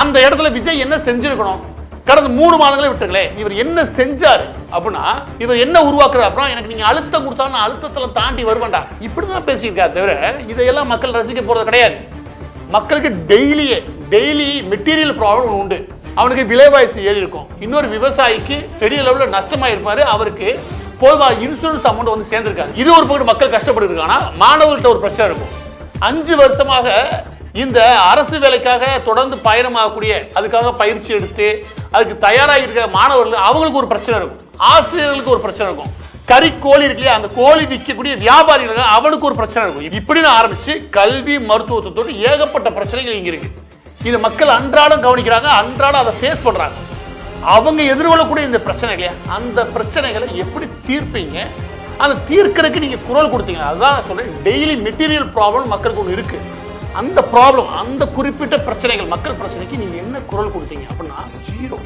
அந்த இடத்துல விஜய் என்ன செஞ்சிருக்கணும்? கடந்த 3 மாதங்களை விட்டுங்களே, இவர் என்ன செஞ்சாரு அப்படின்னா, இவர் என்ன உருவாக்குறாரு அப்புறம் எனக்கு நீங்க அழுத்தம் கொடுத்தா நான் அழுத்தத்துல தாண்டி வருவேன்டா, இப்படிதான் பேசியிருக்காரு தவிர இதையெல்லாம் மக்கள் ரசிக்க போறது கிடையாது. மக்களுக்கு டெய்லி மெட்டீரியல் ப்ராப்ளம் உண்டு. அவனுக்கு விலைவாசி ஏறி இருக்கும். இன்னொரு விவசாயிக்கு பெரிய லெவலில் நஷ்டமாயிருப்பாரு. அவருக்கு பொதுவாக இன்சூரன்ஸ் அமௌண்ட் வந்து சேர்ந்திருக்காங்க. இது ஒரு பக்கம் மக்கள் கஷ்டப்பட்டு மாணவர்கள்ட்ட ஒரு பிரச்சனை இருக்கும். 5 வருஷமாக இந்த அரசு வேலைக்காக தொடர்ந்து பயணமாகக்கூடிய, அதுக்காக பயிற்சி எடுத்து அதுக்கு தயாராக இருக்கிற மாணவர்கள் அவங்களுக்கு ஒரு பிரச்சனை இருக்கும். ஆசிரியர்களுக்கு ஒரு பிரச்சனை இருக்கும். கறி கோழி இருக்கு இல்லையா, அந்த கோழி விற்கக்கூடிய வியாபாரிகள் அவனுக்கு ஒரு பிரச்சனை இருக்கும். இப்படின்னு ஆரம்பிச்சு கல்வி மருத்துவத்தோடு ஏகப்பட்ட பிரச்சனைகள் இங்க இருக்கு. இது மக்கள் அன்றாடம் கவனிக்கிறாங்க, அன்றாடம் அதை ஃபேஸ் பண்றாங்க. அவங்க எதிர்கொள்ளக்கூடிய இந்த பிரச்சனை இல்லையா, அந்த பிரச்சனைகளை எப்படி தீர்ப்பீங்க? அந்த தீர்க்கறதுக்கு நீங்க குரல் கொடுத்தீங்க. அதுதான் சொல்றேன், டெய்லி மெட்டீரியல் ப்ராப்ளம் மக்களுக்கு ஒன்று இருக்கு. அந்த ப்ராப்ளம், அந்த குறிப்பிட்ட பிரச்சனைகள், மக்கள் பிரச்சனைக்கு நீங்க என்ன குரல் கொடுத்தீங்க அப்படின்னா 0.